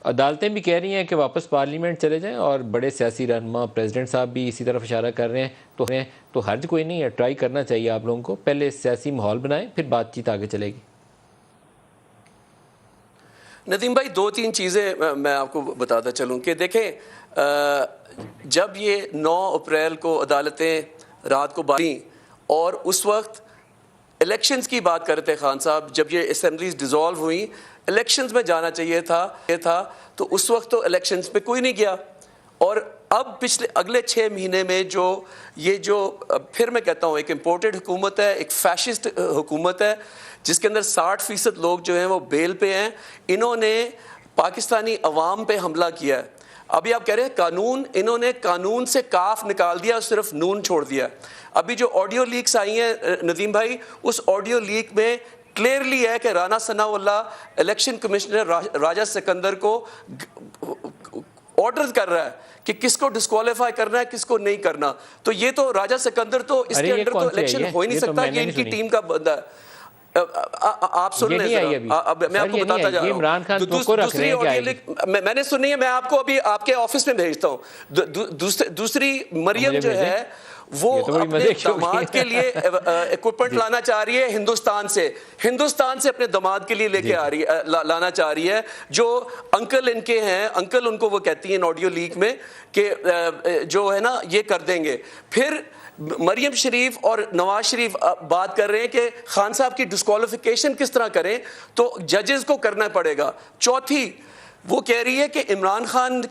عدالتیں بھی کہہ رہی ہیں کہ واپس پارلیمنٹ چلے جائیں، اور بڑے سیاسی رہنما پریزیڈنٹ صاحب بھی اسی طرف اشارہ کر رہے ہیں، تو حرج کوئی نہیں ہے، ٹرائی کرنا چاہیے آپ لوگوں کو، پہلے سیاسی ماحول بنائیں پھر بات چیت آگے چلے گی۔ ندیم بھائی، دو تین چیزیں میں آپ کو بتاتا چلوں کہ دیکھیں، جب یہ 9 اپریل کو عدالتیں رات کو باریں اور اس وقت الیکشنز کی بات کر رہے تھے خان صاحب، جب یہ اسمبلیز ڈیزالو ہوئیں، الیکشنز میں جانا چاہیے تھا تو اس وقت تو الیکشنز پہ کوئی نہیں گیا، اور اب اگلے 6 مہینے میں پھر میں کہتا ہوں ایک امپورٹڈ حکومت ہے، ایک فیشسٹ حکومت ہے جس کے اندر 60% لوگ جو ہیں وہ بیل پہ ہیں، انہوں نے پاکستانی عوام پہ حملہ کیا ہے۔ ابھی آپ کہہ رہے ہیں قانون، انہوں نے قانون سے کاف نکال دیا، صرف نون چھوڑ دیا۔ ابھی جو آڈیو لیکس آئی ہیں ندیم بھائی، اس آڈیو لیک میں کلیئرلی ہے کہ رانا ثناء اللہ الیکشن کمشنر راجہ سکندر کو آرڈر کر رہا ہے کہ کس کو ڈسکوالیفائی کرنا ہے، کس کو نہیں کرنا۔ تو یہ تو راجہ سکندر تو اس کے اندر تو الیکشن ہو ہی نہیں سکتا، یہ ان کی ٹیم کا بندہ ہے۔ آپ سن لیں ذرا، میں آپ کو بتاتا جا رہا ہوں۔ دوسری آڈیو لیک میں نے سنی ہے، میں آپ کو ابھی آپ کے آفس میں بھیجتا ہوں۔ دوسری مریم جو ہے وہ اپنے داماد کے لیے ایکوپمنٹ لانا چاہ رہی ہے ہندوستان سے اپنے داماد کے لیے لے کے آ رہی ہے، لانا چاہ رہی ہے، جو انکل ان کے ہیں، انکل ان کو وہ کہتی ہیں آڈیو لیک میں کہ جو ہے نا یہ کر دیں گے۔ پھر مریم شریف اور نواز شریف بات کر رہے ہیں کہ خان صاحب کی ڈسکوالیفیکیشن کس طرح کریں، تو ججز کو کرنا پڑے گا۔ چوتھی وہ کہہ رہی ہے کہ عمران خان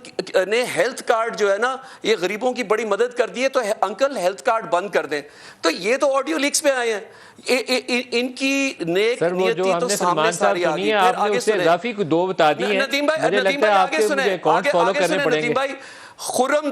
نے ہیلتھ کارڈ جو ہے نا یہ غریبوں کی بڑی مدد کر دی ہے، تو انکل ہیلتھ کارڈ بند کر دیں۔ تو یہ تو آڈیو لیکس پہ آئے ہیں، ان کی نیک نیتی تو سامنے ساری آ گئی۔ پھر آگے سنیں اضافی کو 2 بتا دی ہیں، ندیم بھائی آگے سنیں ندیم بھائی، خرم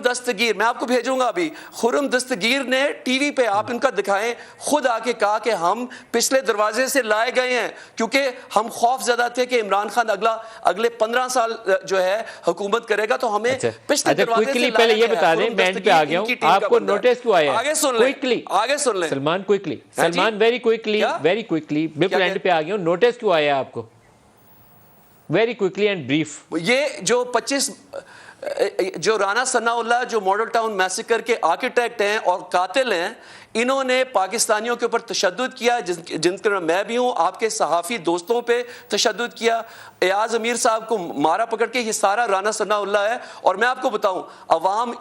دستگیر میں آپ کو بھیجوں گا ابھی، خرم دستگیر نے ٹی وی پہ، آپ ان کا دکھائیں، خود آ کے کہا کہ ہم پچھلے دروازے سے لائے گئے ہیں کیونکہ ہم خوف زدہ تھے کہ عمران خان اگلے 15 سال جو ہے حکومت کرے گا، تو ہمیں پچھلے دروازے سے لائے گئے ہیں۔ پہلے یہ بتا دیں، بینچ پہ آ گیا ہوں، آپ کو نوٹس کیوں آیا ہے؟ آگے سن لیں سلمان ویری کوئکلی بالکل اینڈ پہ آ گیا ہوں، نوٹس کیوں آیا ہے آپ کو؟ Very quickly and brief. یہ جو رانا ثناء اللہ جو ماڈل ٹاؤن میسیکر کے آرکیٹیکٹ ہیں اور قاتل ہیں، انہوں نے پاکستانیوں کے اوپر تشدد کیا، جن کے میں بھی ہوں، آپ کے صحافی دوستوں پہ تشدد کیا، ایاز امیر صاحب کو مارا پکڑ کے، یہ سارا رانا ثناء اللہ ہے۔ اور میں آپ کو بتاؤں، عوام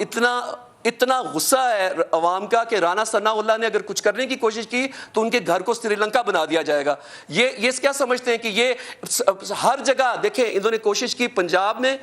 اتنا غصہ ہے عوام کا کہ رانا ثناء اللہ نے اگر کچھ کرنے کی کوشش کی تو ان کے گھر کو سری لنکا بنا دیا جائے گا۔ یہ کیا سمجھتے ہیں کہ یہ ہر جگہ دیکھیں، انہوں نے کوشش کی پنجاب میں،